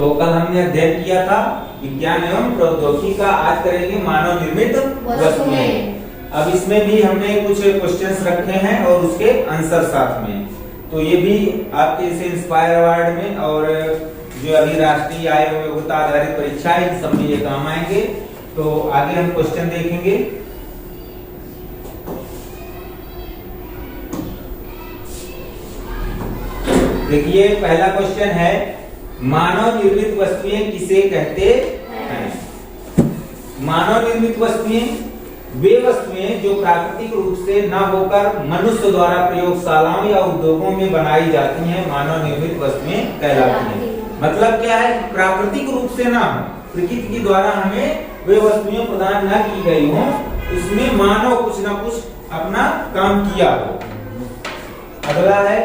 तो कल हमने अध्ययन किया था विज्ञान एवं प्रौद्योगिकी का, आज करेंगे मानव निर्मित वस्तुएं। अब इसमें भी हमने कुछ क्वेश्चंस रखे हैं और उसके आंसर साथ में, तो ये भी आपके इसे इंस्पायर अवार्ड में और जो अभी राष्ट्रीय आय एवं योग्यता आधारित परीक्षा है इन सब में ये काम आएंगे। तो आगे हम क्वेश्चन देखेंगे। देखिए पहला क्वेश्चन है, मानव निर्मित वस्तुएं किसे कहते हैं? मानव निर्मित वस्तुएं वे वस्तुएं जो प्राकृतिक रूप से न होकर मनुष्य द्वारा प्रयोगशालाओं या उद्योगों में बनाई जाती हैं, मानव निर्मित वस्तुएं कहलाती हैं। मतलब क्या है? प्राकृतिक रूप से ना हो, प्रकृति के द्वारा हमें वे वस्तुएं प्रदान न की गई हो, उसमें मानव कुछ न कुछ अपना काम किया हो। अगला है,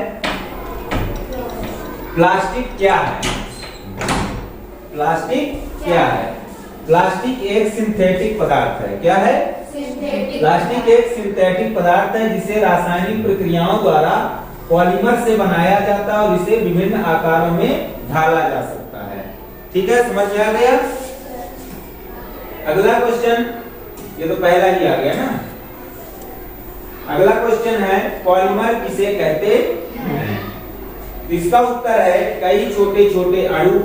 प्लास्टिक क्या है? प्लास्टिक क्या है? प्लास्टिक एक सिंथेटिक पदार्थ है। क्या है? प्लास्टिक एक सिंथेटिक पदार्थ है जिसे रासायनिक प्रक्रियाओं द्वारा पॉलीमर से बनाया जाता है और इसे विभिन्न आकारों में ढाला जा सकता है। ठीक है, समझ में आ गया? अगला क्वेश्चन, ये तो पहला ही आ गया ना। अगला क्वेश्चन है, पॉलीमर किसे कहते हैं? इसका उत्तर है, कई छोटे छोटे अणु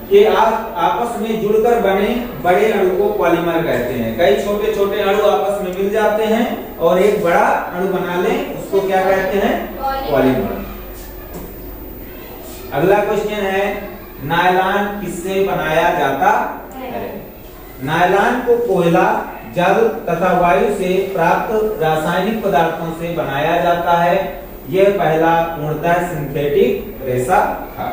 के आपस में जुड़कर बने बड़े अणु को पॉलीमर कहते हैं। कई छोटे छोटे अणु आपस में मिल जाते हैं और एक बड़ा अणु बना लें, उसको क्या कहते हैं? पॉलीमर। अगला क्वेश्चन है, नायलॉन किससे बनाया जाता है? नायलॉन को कोयला, जल तथा वायु से प्राप्त रासायनिक पदार्थों से बनाया जाता है। यह पहला पूर्णतः सिंथेटिक रेशा था।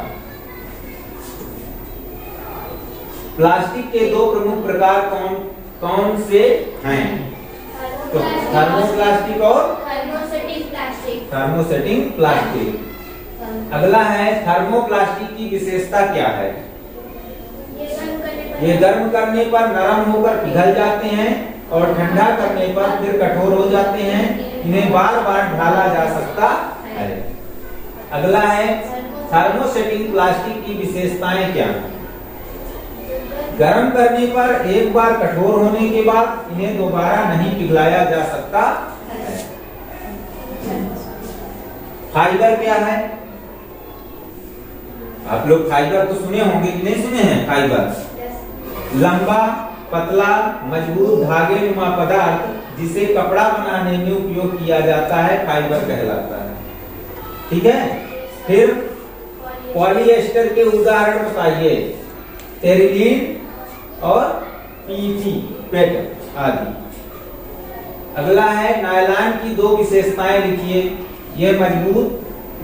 प्लास्टिक के दो प्रमुख प्रकार कौन कौन से हैं? तो थर्मोप्लास्टिक और थर्मोसेटिंग प्लास्टिक। अगला है, थर्मोप्लास्टिक की विशेषता क्या है? ये गर्म करने पर नरम होकर पिघल जाते हैं और ठंडा करने पर फिर कठोर हो जाते हैं। इन्हें बार बार ढाला जा सकता है। अगला है, थर्मोसेटिंग प्लास्टिक की विशेषताएं क्या हैं? गर्म करने पर एक बार कठोर होने के बाद इन्हें दोबारा नहीं पिघलाया जा सकता है। फाइबर क्या है? आप लोग फाइबर तो सुने होंगे कि नहीं सुने हैं? फाइबर लंबा, पतला, मजबूत धागे नुमा पदार्थ जिसे कपड़ा बनाने में उपयोग किया जाता है, फाइबर कहलाता है। ठीक है, फिर पॉलिएस्टर के उदाहरण बताइए। टेरिलीन और पीटी पेट आदि। अगला है, नायलॉन की दो विशेषताएं लिखिए। यह मजबूत,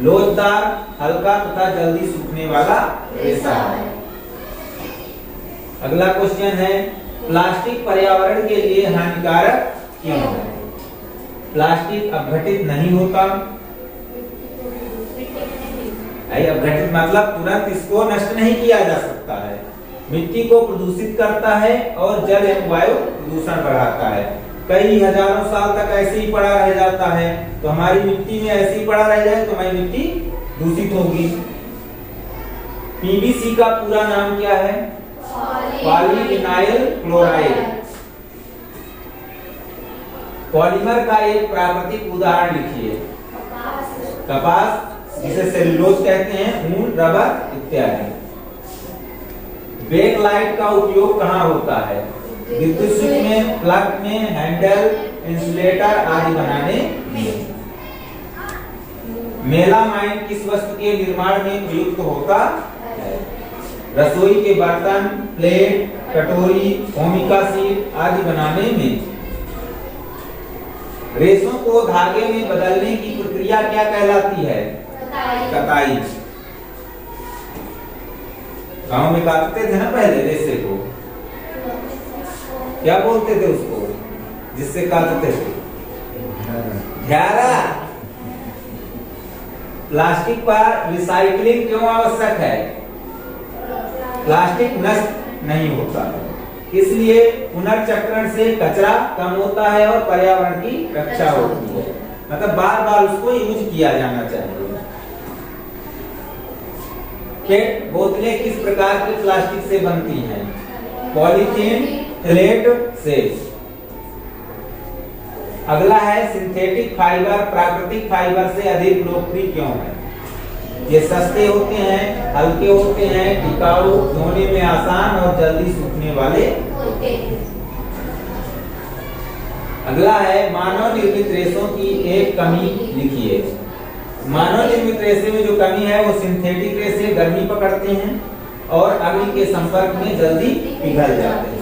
लोचदार, हल्का तथा जल्दी सूखने वाला रेशा है। अगला क्वेश्चन है, प्लास्टिक पर्यावरण के लिए हानिकारक क्यों है? प्लास्टिक अपघटित नहीं होता। अपघटित मतलब तुरंत इसको नष्ट नहीं किया जा सकता है। मिट्टी को प्रदूषित करता है और जल एवं वायु प्रदूषण बढ़ाता है। कई हजारों साल तक ऐसे ही पड़ा रह जाता है, तो हमारी मिट्टी में ऐसे ही पड़ा रह जाए तो हमारी मिट्टी दूषित होगी। पीवीसी का पूरा नाम क्या है? Polyvinyl chloride. पॉलीमर का एक प्राकृतिक उदाहरण लिखिए। कपास, जिसे सेल्यूलोज कहते हैं, ऊन, रबर इत्यादि। बेकलाइट का उपयोग कहाँ होता है? विद्युत स्विच में, प्लग में, हैंडल, इंसुलेटर आदि बनाने में। मेलामाइन किस वस्तु के निर्माण में प्रयुक्त होता है? रसोई के बर्तन, प्लेट, कटोरी, होमिका शीट आदि बनाने में। रेशों को धागे में बदलने की प्रक्रिया क्या कहलाती है? कताई। गांव में काटते थे ना पहले रेशे को, क्या बोलते थे उसको जिससे काटते थे? घ्यारा। प्लास्टिक पर रिसाइकलिंग क्यों आवश्यक है? प्लास्टिक नष्ट नहीं होता है, इसलिए पुनर्चक्रण से कचरा कम होता है और पर्यावरण की रक्षा होती है। मतलब बार बार उसको यूज किया जाना चाहिए। पेट बोतलें किस प्रकार के प्लास्टिक से बनती हैं? पॉलीथीन, फ्लेट से। अगला है सिंथेटिक फाइबर प्राकृतिक फाइबर से अधिक लोकप्रिय क्यों है? ये सस्ते होते हैं, हल्के होते हैं, टिकाऊ, धोने में आसान और जल्दी सूखने वाले। अगला है मानव निर्मित रेशों की एक कमी लिखिए। मानव निर्मित रेशे में जो कमी है वो सिंथेटिक रेशे गर्मी पकड़ते हैं और अग्नि के संपर्क में जल्दी पिघल जाते हैं।